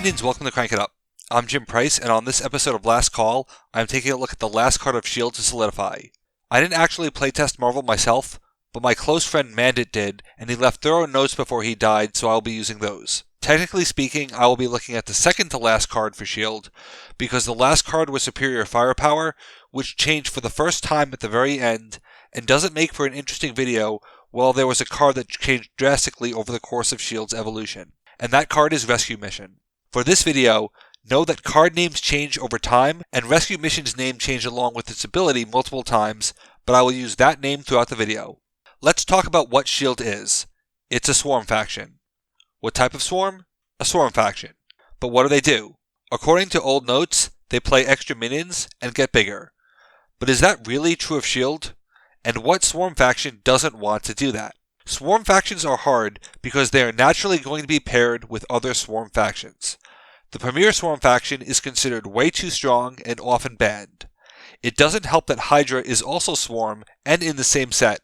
Minions, welcome to Crank It Up. I'm Jim Price, and on this episode of Last Call, I'm taking a look at the last card of S.H.I.E.L.D. to solidify. I didn't actually playtest Marvel myself, but my close friend Mandit did, and he left thorough notes before he died, so I'll be using those. Technically speaking, I will be looking at the second to last card for S.H.I.E.L.D., because the last card was superior firepower, which changed for the first time at the very end, and doesn't make for an interesting video, while there was a card that changed drastically over the course of S.H.I.E.L.D.'s evolution. And that card is Rescue Mission. For this video, know that card names change over time, and Rescue Mission's name changed along with its ability multiple times, but I will use that name throughout the video. Let's talk about what S.H.I.E.L.D. is. It's a swarm faction. What type of swarm? A swarm faction. But what do? According to old notes, they play extra minions and get bigger. But is that really true of S.H.I.E.L.D.? And what swarm faction doesn't want to do that? Swarm factions are hard because they are naturally going to be paired with other swarm factions. The premier swarm faction is considered way too strong and often banned. It doesn't help that Hydra is also swarm and in the same set,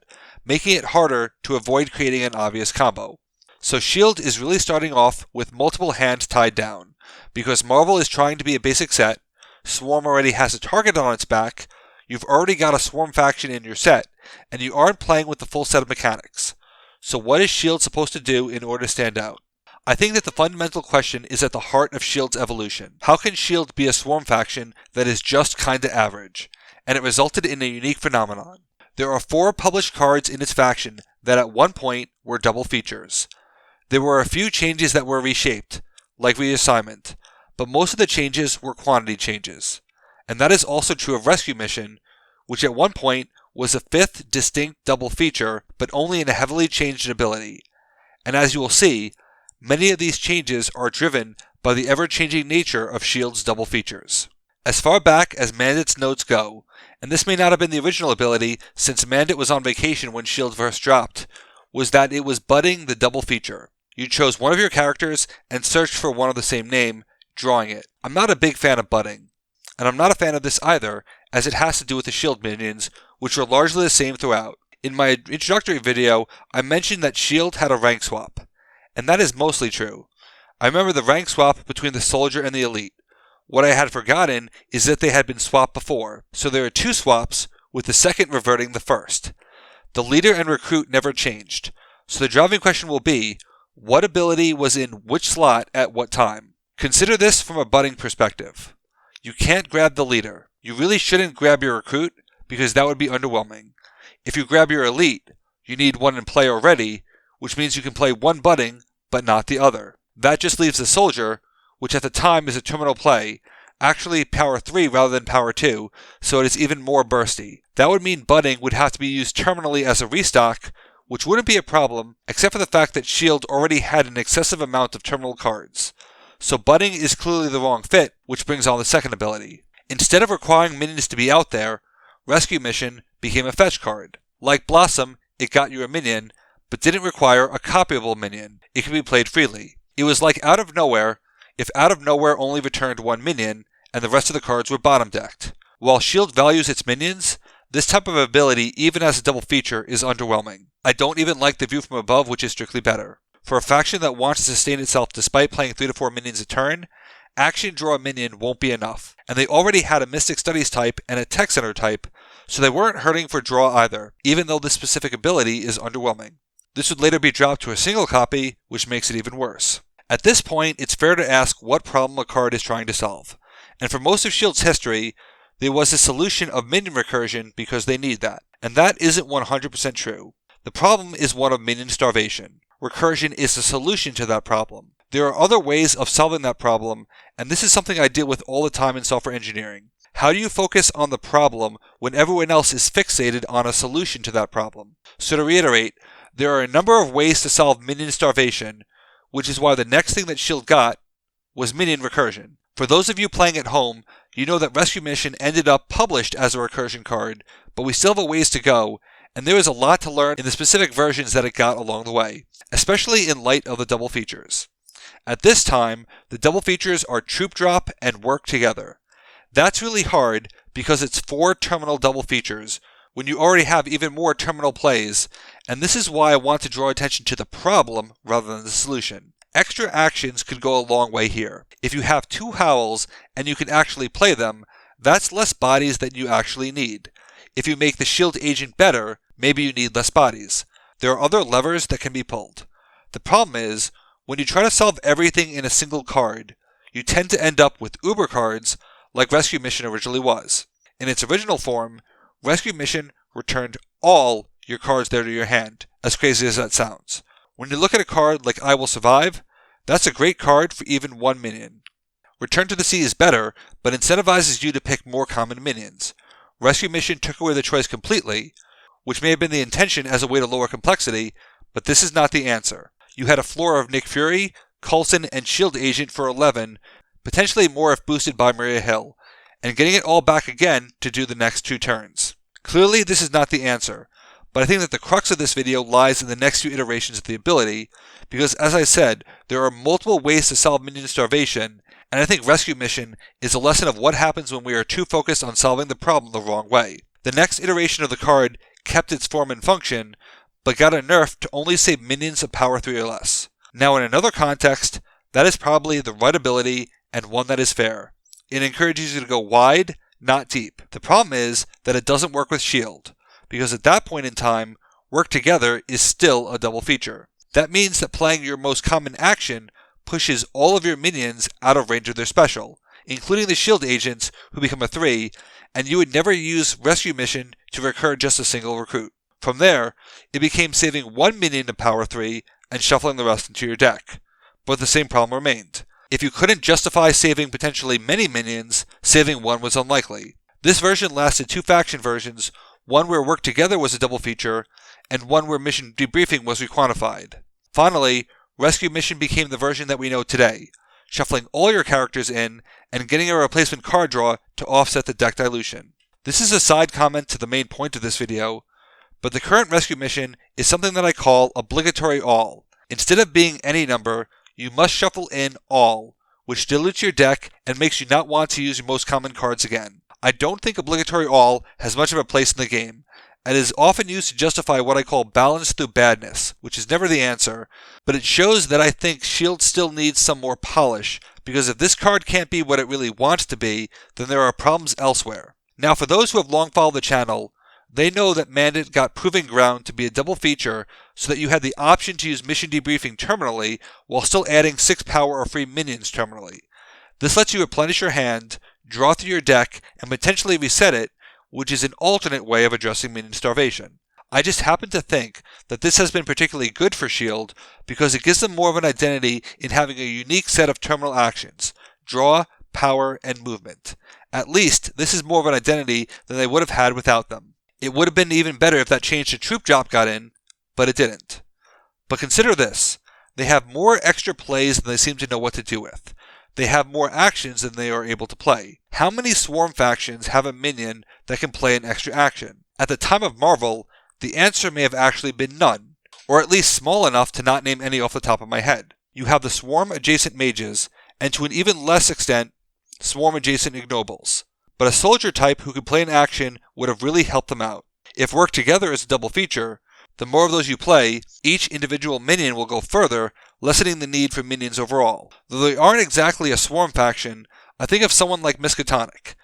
making it harder to avoid creating an obvious combo. So S.H.I.E.L.D. is really starting off with multiple hands tied down, because Marvel is trying to be a basic set, Swarm already has a target on its back, you've already got a swarm faction in your set, and you aren't playing with the full set of mechanics. So what is S.H.I.E.L.D. supposed to do in order to stand out? I think that the fundamental question is at the heart of S.H.I.E.L.D.'s evolution. How can S.H.I.E.L.D. be a swarm faction that is just kinda average? And it resulted in a unique phenomenon. There are 4 published cards in its faction that at one point were double features. There were a few changes that were reshaped, like reassignment, but most of the changes were quantity changes. And that is also true of Rescue Mission, which at one point was a 5th distinct double feature, but only in a heavily changed ability. And as you will see, many of these changes are driven by the ever-changing nature of S.H.I.E.L.D.'s double features. As far back as Mandit's notes go, and this may not have been the original ability since Mandit was on vacation when S.H.I.E.L.D. first dropped, was that it was budding the double feature. You chose one of your characters and searched for one of the same name, drawing it. I'm not a big fan of budding, and I'm not a fan of this either, as it has to do with the S.H.I.E.L.D. minions, which are largely the same throughout. In my introductory video, I mentioned that S.H.I.E.L.D. had a rank swap. And that is mostly true. I remember the rank swap between the Soldier and the Elite. What I had forgotten is that they had been swapped before, so there are 2 swaps, with the second reverting the first. The Leader and Recruit never changed, so the driving question will be, what ability was in which slot at what time? Consider this from a budding perspective. You can't grab the Leader. You really shouldn't grab your Recruit, because that would be underwhelming. If you grab your Elite, you need one in play already, which means you can play one budding, but not the other. That just leaves the Soldier, which at the time is a terminal play, actually power 3 rather than power 2, so it is even more bursty. That would mean budding would have to be used terminally as a restock, which wouldn't be a problem, except for the fact that S.H.I.E.L.D. already had an excessive amount of terminal cards. So budding is clearly the wrong fit, which brings on the second ability. Instead of requiring minions to be out there, Rescue Mission became a fetch card. Like Blossom, it got you a minion, but didn't require a copyable minion. It could be played freely. It was like Out of Nowhere, if Out of Nowhere only returned one minion, and the rest of the cards were bottom decked. While S.H.I.E.L.D. values its minions, this type of ability, even as a double feature, is underwhelming. I don't even like the View from Above, which is strictly better. For a faction that wants to sustain itself despite playing 3 to 4 minions a turn, Action Draw a Minion won't be enough. And they already had a Mystic Studies type and a Tech Center type, so they weren't hurting for draw either, even though this specific ability is underwhelming. This would later be dropped to a single copy, which makes it even worse. At this point, it's fair to ask what problem a card is trying to solve. And for most of S.H.I.E.L.D.'s history, there was a solution of minion recursion because they need that. And that isn't 100% true. The problem is one of minion starvation. Recursion is the solution to that problem. There are other ways of solving that problem, and this is something I deal with all the time in software engineering. How do you focus on the problem when everyone else is fixated on a solution to that problem? So to reiterate, there are a number of ways to solve minion starvation, which is why the next thing that S.H.I.E.L.D. got was minion recursion. For those of you playing at home, you know that Rescue Mission ended up published as a recursion card, but we still have a ways to go, and there is a lot to learn in the specific versions that it got along the way, especially in light of the double features. At this time, the double features are Troop Drop and Work Together. That's really hard because it's 4 terminal double features, when you already have even more terminal plays, and this is why I want to draw attention to the problem rather than the solution. Extra actions could go a long way here. If you have 2 howls and you can actually play them, that's less bodies than you actually need. If you make the shield agent better, maybe you need less bodies. There are other levers that can be pulled. The problem is, when you try to solve everything in a single card, you tend to end up with uber cards like Rescue Mission originally was. In its original form, Rescue Mission returned all your cards there to your hand, as crazy as that sounds. When you look at a card like I Will Survive, that's a great card for even 1 minion. Return to the Sea is better, but incentivizes you to pick more common minions. Rescue Mission took away the choice completely, which may have been the intention as a way to lower complexity, but this is not the answer. You had a floor of Nick Fury, Coulson, and Shield Agent for 11, potentially more if boosted by Maria Hill, and getting it all back again to do the next 2 turns. Clearly this is not the answer, but I think that the crux of this video lies in the next few iterations of the ability, because as I said, there are multiple ways to solve minion starvation, and I think Rescue Mission is a lesson of what happens when we are too focused on solving the problem the wrong way. The next iteration of the card kept its form and function, but got a nerf to only save minions of power 3 or less. Now in another context, that is probably the right ability and one that is fair. It encourages you to go wide, not deep. The problem is that it doesn't work with Shield, because at that point in time, work together is still a double feature. That means that playing your most common action pushes all of your minions out of range of their special, including the shield agents who become a 3, and you would never use Rescue Mission to recur just a single recruit. From there, it became saving 1 minion of power 3 and shuffling the rest into your deck. But the same problem remained. If you couldn't justify saving potentially many minions, saving 1 was unlikely. This version lasted 2 faction versions, one where work together was a double feature, and one where mission debriefing was requantified. Finally, Rescue Mission became the version that we know today, shuffling all your characters in and getting a replacement card draw to offset the deck dilution. This is a side comment to the main point of this video, but the current Rescue Mission is something that I call obligatory all. Instead of being any number, you must shuffle in all, which dilutes your deck and makes you not want to use your most common cards again. I don't think obligatory all has much of a place in the game, and is often used to justify what I call balance through badness, which is never the answer, but it shows that I think Shield still needs some more polish, because if this card can't be what it really wants to be, then there are problems elsewhere. Now for those who have long followed the channel, they know that Mandate got Proving Ground to be a double feature so that you had the option to use Mission Debriefing terminally while still adding 6 power or free minions terminally. This lets you replenish your hand, draw through your deck, and potentially reset it, which is an alternate way of addressing minion starvation. I just happen to think that this has been particularly good for Shield because it gives them more of an identity in having a unique set of terminal actions: draw, power, and movement. At least, this is more of an identity than they would have had without them. It would have been even better if that change to Troop Drop got in, but it didn't. But consider this: they have more extra plays than they seem to know what to do with. They have more actions than they are able to play. How many Swarm factions have a minion that can play an extra action? At the time of Marvel, the answer may have actually been none, or at least small enough to not name any off the top of my head. You have the Swarm adjacent mages, and to an even less extent, Swarm adjacent ignobles. But a soldier type who could play an action would have really helped them out. If work together is a double feature, the more of those you play, each individual minion will go further, lessening the need for minions overall. Though they aren't exactly a Swarm faction, I think of someone like Miskatonic.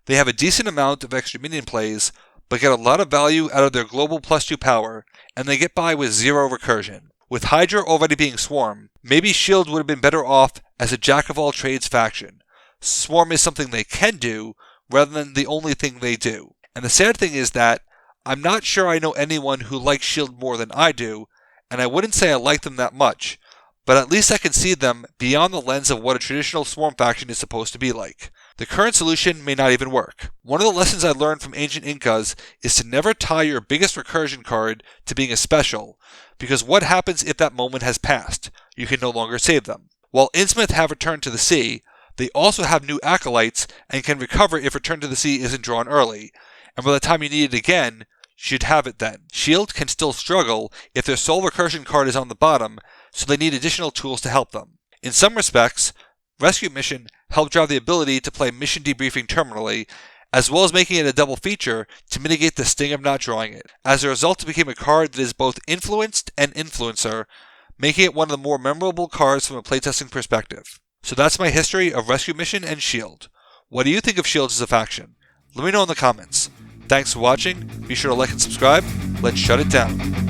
They have a decent amount of extra minion plays, but get a lot of value out of their global +2 power, and they get by with 0 recursion. With Hydra already being Swarm, maybe Shield would have been better off as a jack-of-all-trades faction. Swarm is something they can do, rather than the only thing they do. And the sad thing is that I'm not sure I know anyone who likes Shield more than I do, and I wouldn't say I like them that much, but at least I can see them beyond the lens of what a traditional Swarm faction is supposed to be like. The current solution may not even work. One of the lessons I learned from Ancient Incas is to never tie your biggest recursion card to being a special, because what happens if that moment has passed? You can no longer save them. While Innsmouth have Return to the Sea, they also have new acolytes and can recover if Return to the Sea isn't drawn early, and by the time you need it again, you should have it then. Shield can still struggle if their sole recursion card is on the bottom, so they need additional tools to help them. In some respects, Rescue Mission helped drive the ability to play Mission Debriefing terminally, as well as making it a double feature to mitigate the sting of not drawing it. As a result, it became a card that is both influenced and influencer, making it one of the more memorable cards from a playtesting perspective. So that's my history of Rescue Mission and S.H.I.E.L.D. What do you think of S.H.I.E.L.D. as a faction? Let me know in the comments. Thanks for watching, be sure to like and subscribe, let's shut it down.